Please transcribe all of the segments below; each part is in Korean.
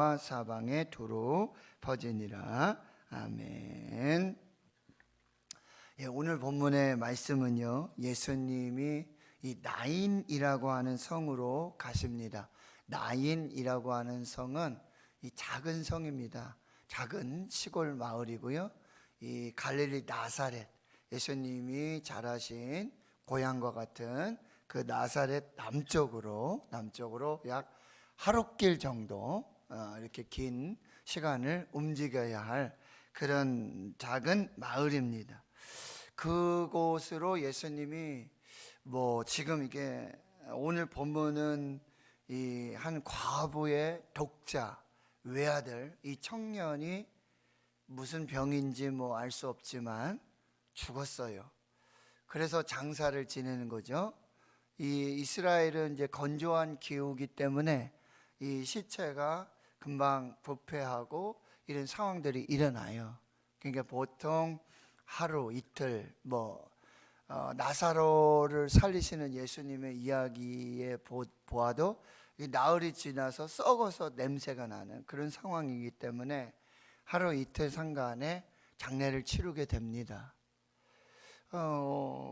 사방에 두루 퍼지니라. 아멘. 오늘 본문의 말씀은요, 예수님이 이 나인이라고 하는 성으로 가십니다. 나인이라고 하는 성은 이 작은 성입니다. 작은 시골 마을이고요. 이 갈릴리 나사렛, 예수님이 자라신 고향과 같은 그 나사렛 남쪽으로 약 하룻길 정도 이렇게 긴 시간을 움직여야 할 그런 작은 마을입니다. 그곳으로 예수님이 지금 이게 오늘 본문은 이 한 과부의 독자 외아들, 이 청년이 무슨 병인지 알 수 없지만 죽었어요. 그래서 장사를 지내는 거죠. 이 이스라엘은 이제 건조한 기후이기 때문에 이 시체가 금방 부패하고 이런 상황들이 일어나요. 그러니까 보통 하루 이틀 나사로를 살리시는 예수님의 이야기에 보아도 나흘이 지나서 썩어서 냄새가 나는 그런 상황이기 때문에 하루 이틀 상간에 장례를 치르게 됩니다.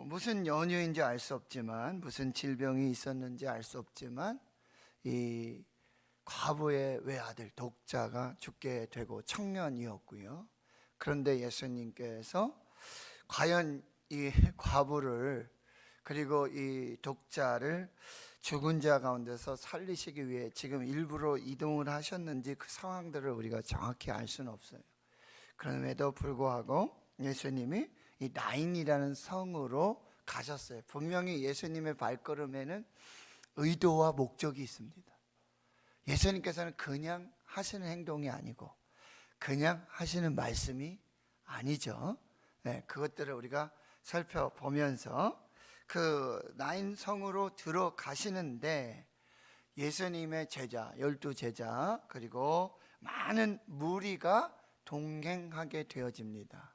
무슨 연유인지 알 수 없지만, 무슨 질병이 있었는지 알 수 없지만, 이 과부의 외아들 독자가 죽게 되고 청년이었고요. 그런데 예수님께서 과연 이 과부를 그리고 이 독자를 죽은 자 가운데서 살리시기 위해 지금 일부러 이동을 하셨는지 그 상황들을 우리가 정확히 알 수는 없어요. 그럼에도 불구하고 예수님이 이 나인이라는 성으로 가셨어요. 분명히 예수님의 발걸음에는 의도와 목적이 있습니다. 예수님께서는 그냥 하시는 행동이 아니고 그냥 하시는 말씀이 아니죠. 그것들을 우리가 살펴보면서 그 나인 성으로 들어가시는데 예수님의 제자, 12제자 그리고 많은 무리가 동행하게 되어집니다.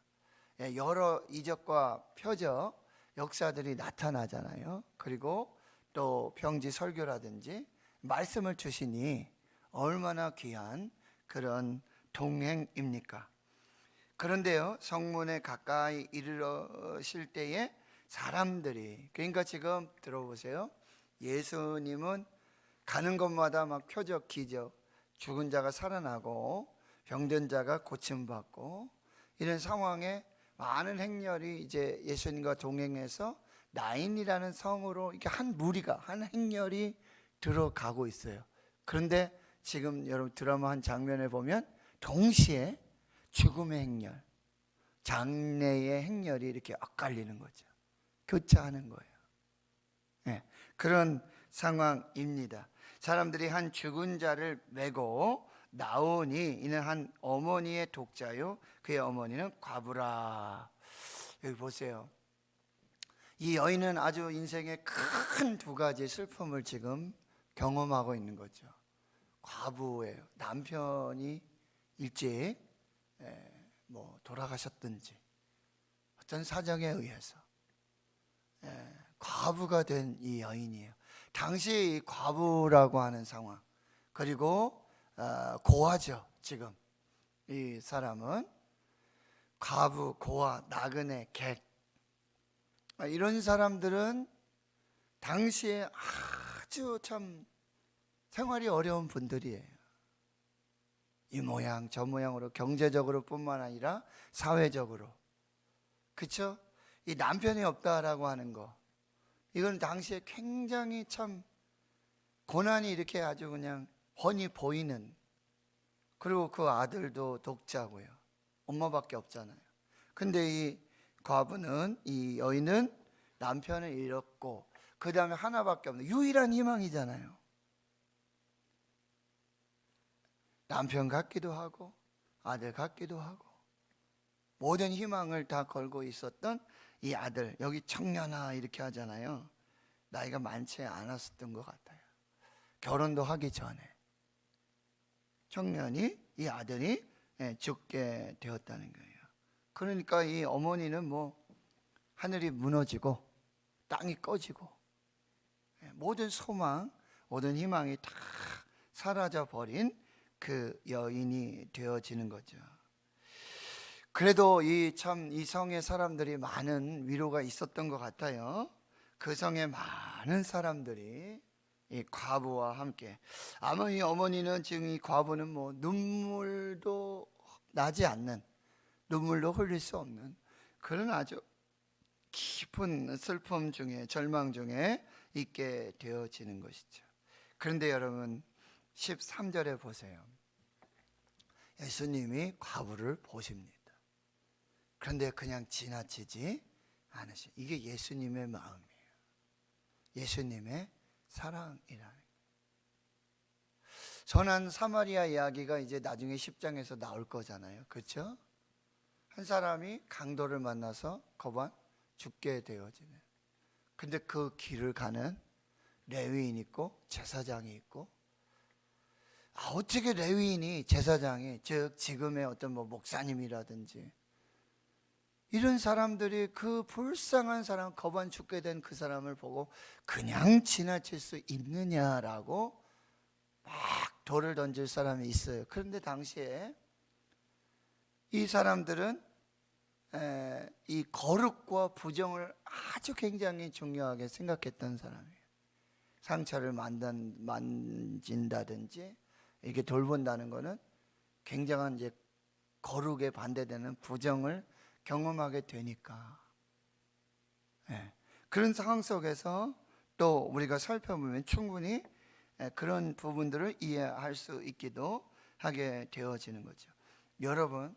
여러 이적과 표적, 역사들이 나타나잖아요. 그리고 또 병지 설교라든지 말씀을 주시니 얼마나 귀한 그런 동행입니까? 그런데요, 성문에 가까이 이르실 때에 사람들이, 그러니까 지금 들어보세요. 예수님은 가는 곳마다 막 표적, 기적, 죽은 자가 살아나고 병든 자가 고침받고 이런 상황에 많은 행렬이 이제 예수님과 동행해서 나인이라는 성으로 이렇게 한 무리가, 한 행렬이 들어가고 있어요. 그런데 지금 여러분 드라마 한 장면을 보면 동시에 죽음의 행렬, 장례의 행렬이 이렇게 엇갈리는 거죠. 교차하는 거예요. 그런 상황입니다. 사람들이 한 죽은 자를 메고 나오니 이는 한 어머니의 독자요, 그의 어머니는 과부라. 여기 보세요. 이 여인은 아주 인생의 큰 두 가지 슬픔을 지금 경험하고 있는 거죠. 과부예요. 남편이 일찍 돌아가셨든지 어떤 사정에 의해서 과부가 된 이 여인이에요. 당시 과부라고 하는 상황, 그리고 고아죠. 지금 이 사람은 과부, 고아, 나그네, 객, 이런 사람들은 당시에 아주 참 생활이 어려운 분들이에요. 이 모양 저 모양으로 경제적으로 뿐만 아니라 사회적으로. 그렇죠? 이 남편이 없다라고 하는 거, 이건 당시에 굉장히 참 고난이 이렇게 아주 그냥 훤히 보이는, 그리고 그 아들도 독자고요. 엄마밖에 없잖아요. 근데 이 과부는, 이 여인은 남편을 잃었고 그 다음에 하나밖에 없는 유일한 희망이잖아요. 남편 같기도 하고 아들 같기도 하고 모든 희망을 다 걸고 있었던 이 아들, 여기 청년아 이렇게 하잖아요. 나이가 많지 않았었던 것 같아요. 결혼도 하기 전에 청년이, 이 아들이 죽게 되었다는 거예요. 그러니까 이 어머니는 하늘이 무너지고 땅이 꺼지고 모든 소망, 모든 희망이 다 사라져 버린 그 여인이 되어지는 거죠. 그래도 이 성의 사람들이 많은 위로가 있었던 것 같아요. 그 성에 많은 사람들이 이 과부와 함께, 아마 이 어머니는 지금 이 과부는 뭐 눈물도 나지 않는, 눈물도 흘릴 수 없는 그런 아주 깊은 슬픔 중에, 절망 중에 있게 되어지는 것이죠. 그런데 여러분 13절에 보세요. 예수님이 과부를 보십니다. 그런데 그냥 지나치지 않으시. 이게 예수님의 마음이에요. 예수님의 사랑이라는 거예요. 선한 사마리아 이야기가 이제 나중에 10장에서 나올 거잖아요. 그렇죠? 한 사람이 강도를 만나서 거반 죽게 되어지는. 근데 그 길을 가는 레위인이 있고 제사장이 있고, 어떻게 레위인이, 제사장이, 즉 지금의 어떤 뭐 목사님이라든지 이런 사람들이 그 불쌍한 사람, 거반 죽게 된 그 사람을 보고 그냥 지나칠 수 있느냐라고 막 돌을 던질 사람이 있어요. 그런데 당시에 이 사람들은 이 거룩과 부정을 아주 굉장히 중요하게 생각했던 사람이에요. 상처를 만진다든지 이렇게 돌본다는 것은 굉장한 이제 거룩에 반대되는 부정을 경험하게 되니까. 그런 상황 속에서 또 우리가 살펴보면 충분히 그런 부분들을 이해할 수 있기도 하게 되어지는 거죠. 여러분,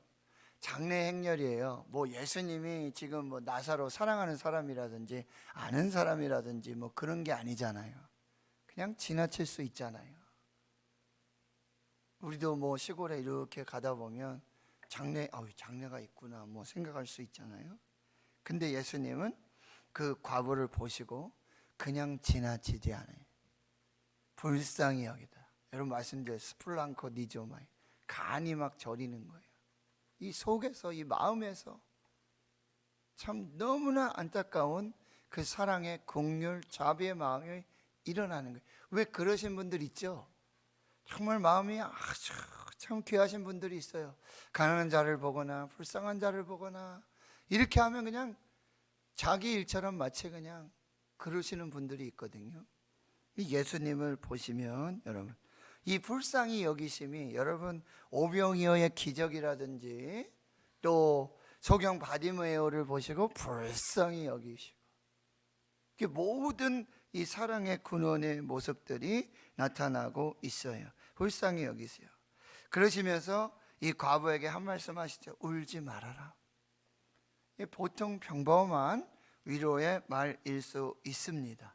장래 행렬이에요. 뭐 예수님이 지금 뭐 나사로 사랑하는 사람이라든지 아는 사람이라든지 뭐 그런 게 아니잖아요. 그냥 지나칠 수 있잖아요. 우리도 뭐 시골에 이렇게 가다 보면 장래가 있구나 뭐 생각할 수 있잖아요. 근데 예수님은 그 과부를 보시고 그냥 지나치지 않아요. 불쌍히 여기다. 여러분 말씀드린 스플랑코 니조마이, 간이 막 저리는 거예요. 이 속에서, 이 마음에서 참 너무나 안타까운 그 사랑의 긍휼, 자비의 마음이 일어나는 거예요. 왜 그러신 분들 있죠? 정말 마음이 아주 참 귀하신 분들이 있어요. 가난한 자를 보거나 불쌍한 자를 보거나 이렇게 하면 그냥 자기 일처럼 마치 그냥 그러시는 분들이 있거든요. 이 예수님을 보시면 여러분, 이 불쌍히 여기심이 여러분 오병이어의 기적이라든지 또 소경 바디메오를 보시고 불쌍히 여기시고, 모든 이 사랑의 근원의 모습들이 나타나고 있어요. 불쌍히 여기세요. 그러시면서 이 과부에게 한 말씀 하시죠. 울지 말아라. 보통 평범한 위로의 말일 수 있습니다.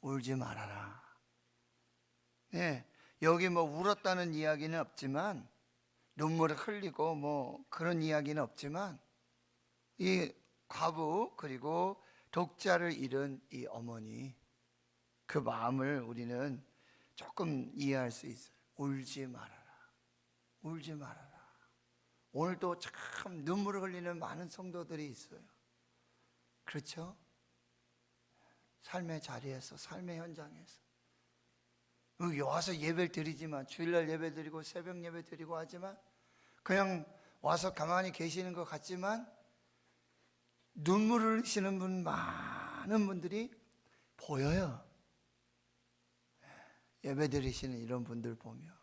울지 말아라. 여기 뭐 울었다는 이야기는 없지만, 눈물을 흘리고 뭐 그런 이야기는 없지만, 이 과부 그리고 독자를 잃은 이 어머니, 그 마음을 우리는 조금 이해할 수 있어요. 울지 말아라. 울지 말아라. 오늘도 참 눈물을 흘리는 많은 성도들이 있어요. 그렇죠? 삶의 자리에서, 삶의 현장에서 여기 와서 예배를 드리지만, 주일날 예배 드리고 새벽 예배 드리고 하지만 그냥 와서 가만히 계시는 것 같지만 눈물을 흘리시는 분, 많은 분들이 보여요. 예배 드리시는 이런 분들 보면,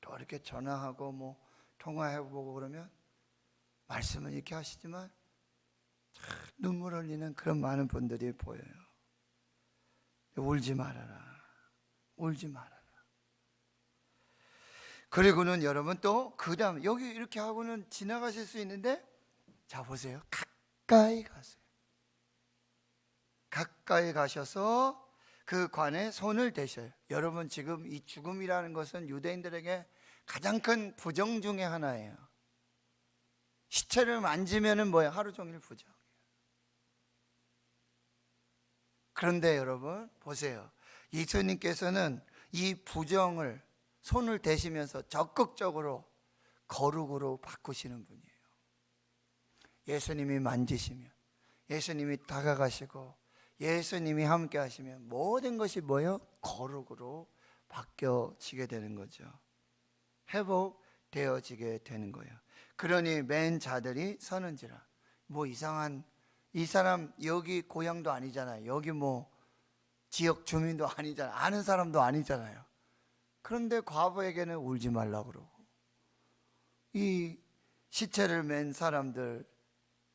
또 이렇게 전화하고 뭐 통화해보고 그러면 말씀은 이렇게 하시지만 눈물 흘리는 그런 많은 분들이 보여요. 울지 말아라. 울지 말아라. 그리고는 여러분 또 그 다음, 여기 이렇게 하고는 지나가실 수 있는데, 자 보세요. 가까이 가세요. 가까이 가셔서 그 관에 손을 대셔요. 여러분 지금 이 죽음이라는 것은 유대인들에게 가장 큰 부정 중에 하나예요. 시체를 만지면은 뭐예요? 하루 종일 부정이에요. 그런데 여러분 보세요. 예수님께서는 이 부정을 손을 대시면서 적극적으로 거룩으로 바꾸시는 분이에요. 예수님이 만지시면, 예수님이 다가가시고, 예수님이 함께 하시면 모든 것이 뭐예요? 거룩으로 바뀌어지게 되는 거죠. 회복되어지게 되는 거예요. 그러니 맨 자들이 서는지라. 뭐 이상한, 이 사람 여기 고향도 아니잖아요. 여기 뭐 지역 주민도 아니잖아요. 아는 사람도 아니잖아요. 그런데 과부에게는 울지 말라고 그러고, 이 시체를 맨 사람들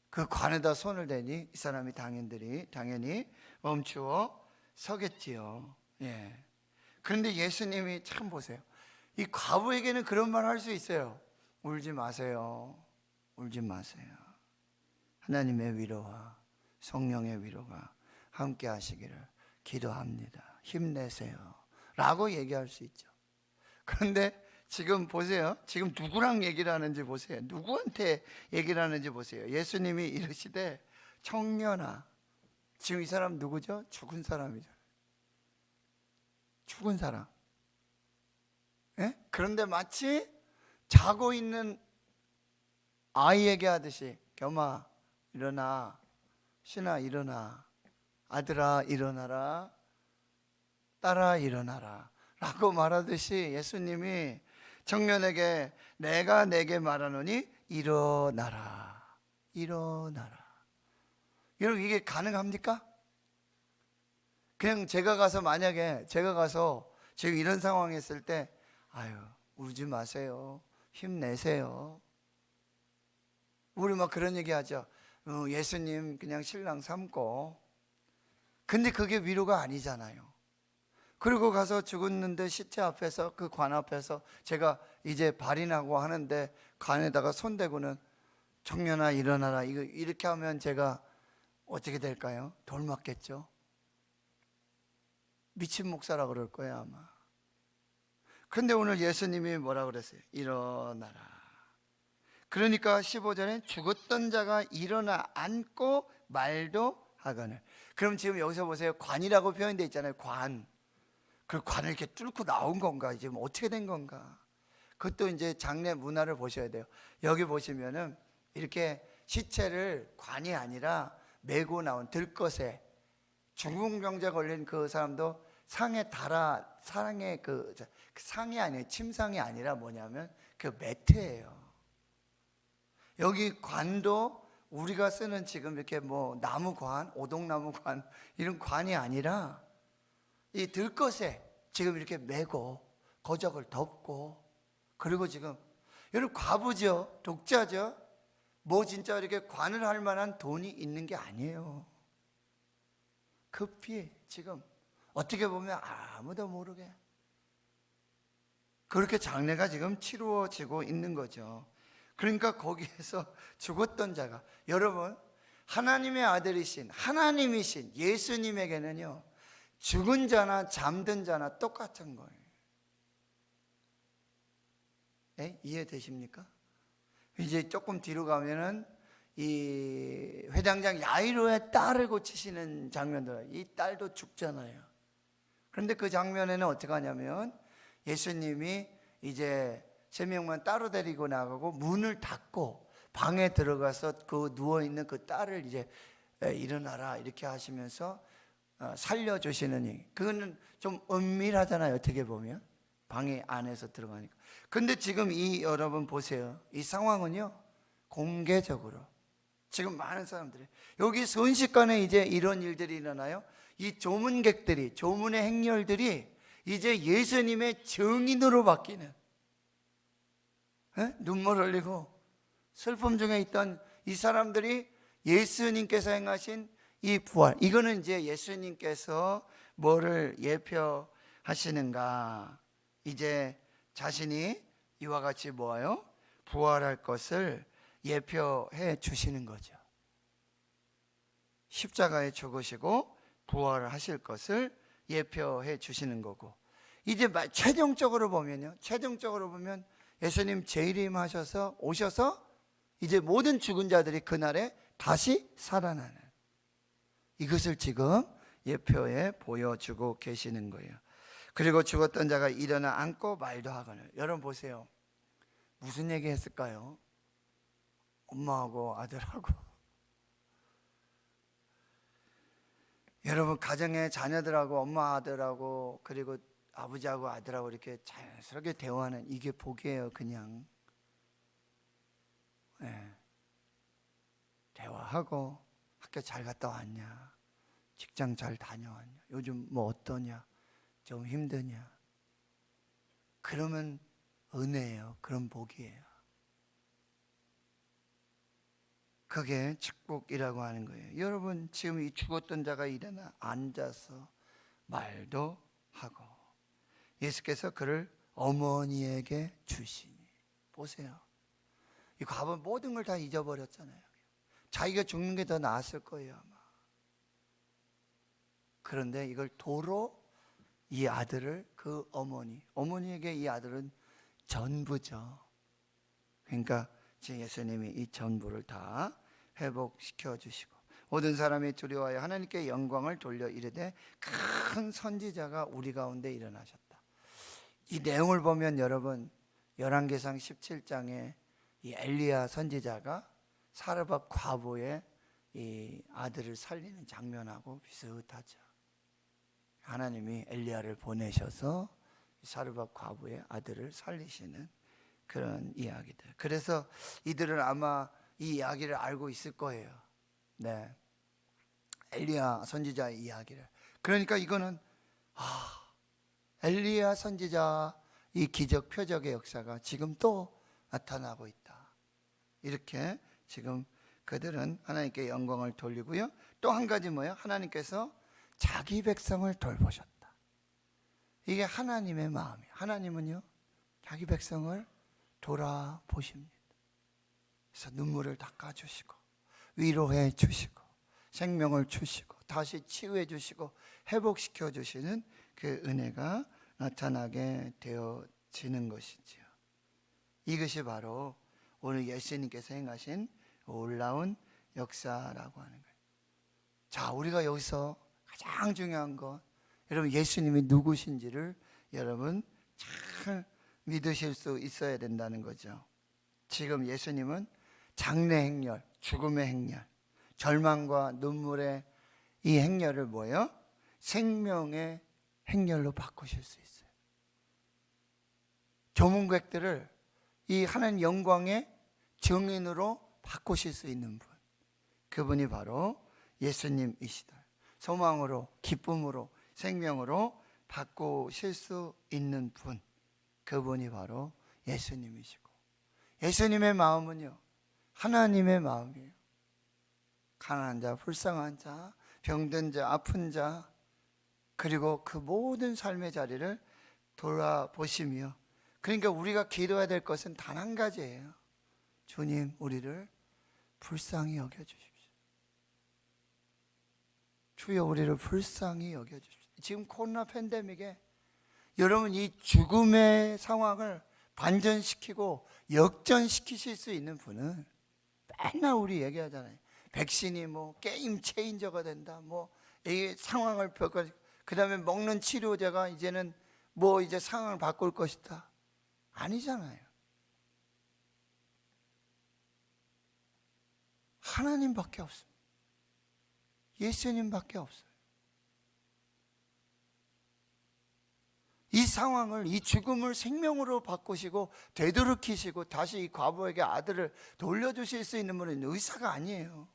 그 관에다 손을 대니 이 사람이 당연히 멈추어 서겠지요. 예. 그런데 예수님이 참 보세요. 이 과부에게는 그런 말 할 수 있어요. 울지 마세요. 울지 마세요. 하나님의 위로와 성령의 위로가 함께 하시기를 기도합니다. 힘내세요. 라고 얘기할 수 있죠. 그런데 지금 보세요. 지금 누구랑 얘기를 하는지 보세요. 누구한테 얘기를 하는지 보세요. 예수님이 이르시되 청년아. 지금 이 사람 누구죠? 죽은 사람이죠. 죽은 사람. 예? 그런데 마치 자고 있는 아이에게 하듯이 겸아 일어나, 신아 일어나, 아들아 일어나라, 딸아 일어나라 라고 말하듯이 예수님이 청년에게 내가 내게 말하노니 일어나라, 일어나라. 여러분 이게 가능합니까? 그냥 제가 가서 만약에 제가 가서 지금 이런 상황에 있을 때 아유 울지 마세요, 힘내세요. 우리 막 그런 얘기 하죠. 예수님 그냥 신랑 삼고. 근데 그게 위로가 아니잖아요. 그리고 가서 죽었는데 시체 앞에서 그 관 앞에서 제가 이제 발인하고 하는데 관에다가 손대고는 청년아 일어나라 이렇게 하면 제가 어떻게 될까요? 돌 맞겠죠? 미친 목사라 그럴 거예요 아마. 그런데 오늘 예수님이 뭐라 그랬어요? 일어나라. 그러니까 15절에 죽었던 자가 일어나 앉고 말도 하거늘. 그럼 지금 여기서 보세요. 관이라고 표현되어 있잖아요. 관. 그 관을 이렇게 뚫고 나온 건가? 지금 어떻게 된 건가? 그것도 이제 장례 문화를 보셔야 돼요. 여기 보시면은 이렇게 시체를 관이 아니라 메고 나온 들것에, 중풍병자 걸린 그 사람도 상에 달아, 상에 그 상이 아니에요. 침상이 아니라 뭐냐면 그 매트예요. 여기 관도 우리가 쓰는 지금 이렇게 뭐 나무관, 오동나무관 이런 관이 아니라 이 들것에 지금 이렇게 메고 거적을 덮고, 그리고 지금 여러분 과부죠, 독자죠. 뭐 진짜 이렇게 관을 할 만한 돈이 있는 게 아니에요. 급히 지금 어떻게 보면 아무도 모르게 그렇게 장례가 지금 치루어지고 있는 거죠. 그러니까 거기에서 죽었던 자가, 여러분 하나님의 아들이신 하나님이신 예수님에게는요 죽은 자나 잠든 자나 똑같은 거예요. 네? 이해되십니까? 이제 조금 뒤로 가면은 이 회당장 야이로의 딸을 고치시는 장면들, 이 딸도 죽잖아요. 그런데 그 장면에는 어떻게 하냐면 예수님이 이제 세 명만 따로 데리고 나가고 문을 닫고 방에 들어가서 그 누워있는 그 딸을 이제 일어나라 이렇게 하시면서 살려주시는, 그거는 좀 은밀하잖아요. 어떻게 보면 방에 안에서 들어가니까. 근데 지금 이 여러분 보세요. 이 상황은요 공개적으로 지금 많은 사람들이 여기 순식간에 이제 이런 일들이 일어나요. 이 조문객들이, 조문의 행렬들이 이제 예수님의 증인으로 바뀌는, 눈물 흘리고 슬픔 중에 있던 이 사람들이 예수님께서 행하신 이 부활, 이거는 이제 예수님께서 뭐를 예표하시는가? 이제 자신이 이와 같이 뭐예요? 부활할 것을 예표해 주시는 거죠. 십자가에 죽으시고 부활하실 것을 예표해 주시는 거고, 이제 최종적으로 보면 예수님 재림하셔서 오셔서 이제 모든 죽은 자들이 그날에 다시 살아나는, 이것을 지금 예표에 보여주고 계시는 거예요. 그리고 죽었던 자가 일어나 앉고 말도 하거늘. 여러분 보세요. 무슨 얘기 했을까요? 엄마하고 아들하고. 여러분 가정의 자녀들하고 엄마 아들하고 그리고 아버지하고 아들하고 이렇게 자연스럽게 대화하는 이게 복이에요. 그냥 대화하고 학교 잘 갔다 왔냐, 직장 잘 다녀왔냐, 요즘 뭐 어떠냐, 좀 힘드냐, 그러면 은혜예요. 그런 복이에요. 그게 축복이라고 하는 거예요. 여러분 지금 이 죽었던 자가 일어나 앉아서 말도 하고 예수께서 그를 어머니에게 주시니. 보세요. 이 과부 모든 걸 다 잊어버렸잖아요. 자기가 죽는 게 더 나았을 거예요 아마. 그런데 이걸 도로 이 아들을 그 어머니에게 이 아들은 전부죠. 그러니까 예수님이 이 전부를 다 회복시켜 주시고 모든 사람이 두려워하여 하나님께 영광을 돌려 이르되 큰 선지자가 우리 가운데 일어나셨다. 이 내용을 보면 여러분 열왕기상 17장에 이 엘리야 선지자가 사르밧 과부의 이 아들을 살리는 장면하고 비슷하죠. 하나님이 엘리야를 보내셔서 사르밧 과부의 아들을 살리시는 그런 이야기들. 그래서 이들은 아마 이 이야기를 알고 있을 거예요. 네, 엘리야 선지자의 이야기를. 그러니까 이거는 엘리야 선지자 이 기적 표적의 역사가 지금 또 나타나고 있다. 이렇게 지금 그들은 하나님께 영광을 돌리고요. 또 한 가지 뭐예요? 하나님께서 자기 백성을 돌보셨다. 이게 하나님의 마음이에요. 하나님은요 자기 백성을 돌아보십니다. 그래서 눈물을 닦아주시고 위로해 주시고 생명을 주시고 다시 치유해 주시고 회복시켜 주시는 그 은혜가 나타나게 되어지는 것이지요. 이것이 바로 오늘 예수님께서 행하신 놀라운 역사라고 하는 거예요. 자, 우리가 여기서 가장 중요한 건 여러분 예수님이 누구신지를 여러분 잘 믿으실 수 있어야 된다는 거죠. 지금 예수님은 장래 행렬, 죽음의 행렬, 절망과 눈물의 이 행렬을 뭐예요? 생명의 행렬로 바꾸실 수 있어요. 조문객들을 이 하나님 영광의 증인으로 바꾸실 수 있는 분, 그분이 바로 예수님이시다. 소망으로, 기쁨으로, 생명으로 바꾸실 수 있는 분, 그분이 바로 예수님이시고, 예수님의 마음은요 하나님의 마음이에요. 가난한 자, 불쌍한 자, 병든 자, 아픈 자, 그리고 그 모든 삶의 자리를 돌아보시며, 그러니까 우리가 기도해야 될 것은 단 한 가지예요. 주님, 우리를 불쌍히 여겨주십시오. 주여, 우리를 불쌍히 여겨주십시오. 지금 코로나 팬데믹에 여러분 이 죽음의 상황을 반전시키고 역전시키실 수 있는 분은 맨날 우리 얘기하잖아요. 백신이 뭐 게임 체인저가 된다, 뭐 이 상황을 바꿔, 그 다음에 먹는 치료제가 이제는 뭐 이제 상황을 바꿀 것이다. 아니잖아요. 하나님밖에 없습니다. 예수님밖에 없어요. 이 상황을, 이 죽음을 생명으로 바꾸시고 되돌이키시고 다시 이 과부에게 아들을 돌려주실 수 있는 분은 의사가 아니에요.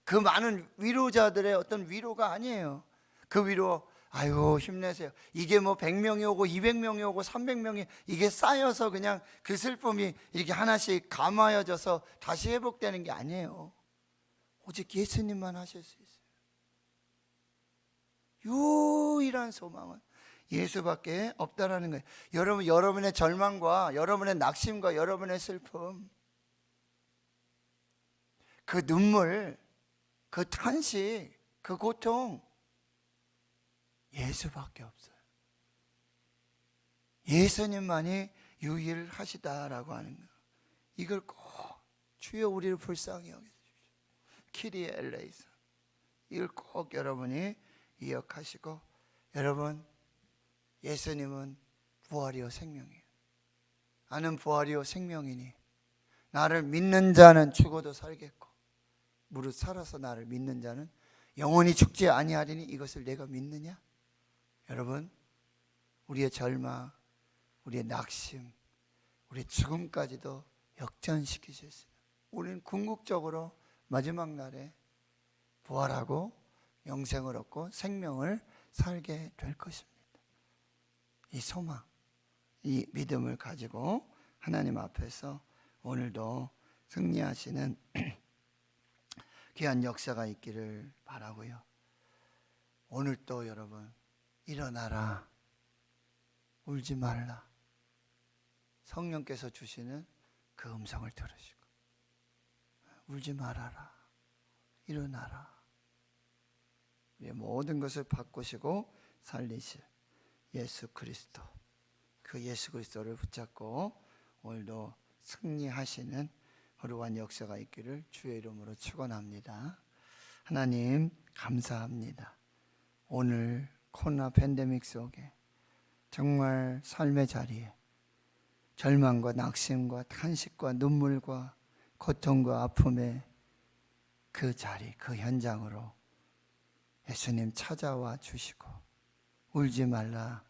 그 많은 위로자들의 어떤 위로가 아니에요. 그 위로, 아유 힘내세요, 이게 뭐 100명이 오고 200명이 오고 300명이 이게 쌓여서 그냥 그 슬픔이 이렇게 하나씩 감아여져서 다시 회복되는 게 아니에요. 오직 예수님만 하실 수 있어요. 유일한 소망은 예수밖에 없다라는 거예요. 여러분, 여러분의 절망과 여러분의 낙심과 여러분의 슬픔, 그 눈물, 그 탄식, 그 고통, 예수밖에 없어요. 예수님만이 유일하시다라고 하는 거예요. 이걸 꼭 주여 우리를 불쌍히 여겨주십시오. 키리에 엘레이서, 이걸 꼭 여러분이 기억하시고, 여러분 예수님은 부활이요 생명이에요. 나는 부활이요 생명이니 나를 믿는 자는 죽어도 살겠고 무릇 살아서 나를 믿는 자는 영원히 죽지 아니하리니 이것을 내가 믿느냐? 여러분, 우리의 절망, 우리의 낙심, 우리의 죽음까지도 역전시키셨습니다. 우리는 궁극적으로 마지막 날에 부활하고 영생을 얻고 생명을 살게 될 것입니다. 이 소망, 이 믿음을 가지고 하나님 앞에서 오늘도 승리하시는 귀한 역사가 있기를 바라고요. 오늘 또 여러분 일어나라, 울지 말라. 성령께서 주시는 그 음성을 들으시고 울지 말아라, 일어나라. 우리의 모든 것을 바꾸시고 살리실 예수 그리스도, 그 예수 그리스도를 붙잡고 오늘도 승리하시는 거룩한 역사가 있기를 주의 이름으로 축원합니다. 하나님 감사합니다. 오늘 코로나 팬데믹 속에 정말 삶의 자리에 절망과 낙심과 탄식과 눈물과 고통과 아픔의 그 자리, 그 현장으로 예수님 찾아와 주시고 울지 말라,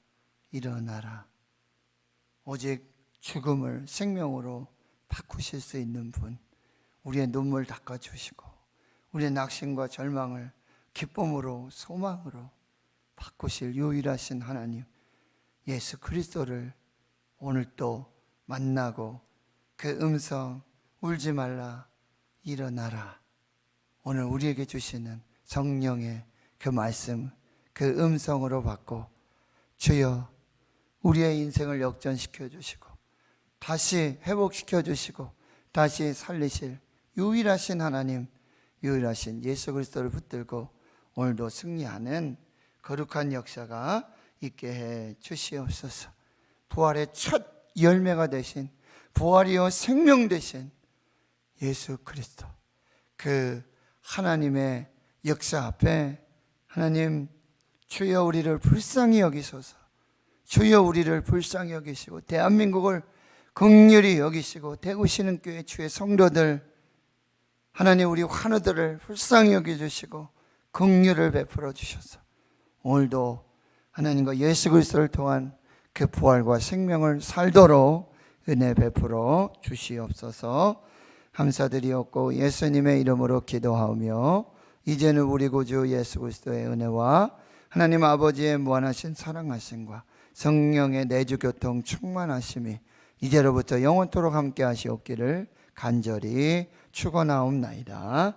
일어나라. 오직 죽음을 생명으로 바꾸실 수 있는 분, 우리의 눈물 닦아주시고 우리의 낙심과 절망을 기쁨으로 소망으로 바꾸실 유일하신 하나님 예수 그리스도를 오늘 또 만나고 그 음성 울지 말라, 일어나라. 오늘 우리에게 주시는 성령의 그 말씀, 그 음성으로 받고 주여 우리의 인생을 역전시켜 주시고 다시 회복시켜 주시고 다시 살리실 유일하신 하나님, 유일하신 예수 그리스도를 붙들고 오늘도 승리하는 거룩한 역사가 있게 해 주시옵소서. 부활의 첫 열매가 되신, 부활이요 생명 되신 예수 그리스도, 그 하나님의 역사 앞에 하나님 주여 우리를 불쌍히 여기소서. 주여 우리를 불쌍히 여기시고 대한민국을 긍휼히 여기시고 대구 신흥교회 주의 성도들 하나님 우리 환우들을 불쌍히 여겨주시고 긍휼을 베풀어 주셔서 오늘도 하나님과 예수 그리스도를 통한 그 부활과 생명을 살도록 은혜 베풀어 주시옵소서. 감사드리옵고 예수님의 이름으로 기도하오며 이제는 우리 구주 예수 그리스도의 은혜와 하나님 아버지의 무한하신 사랑하심과 성령의 내주 교통 충만하심이 이제로부터 영원토록 함께 하시옵기를 간절히 축원하옵나이다.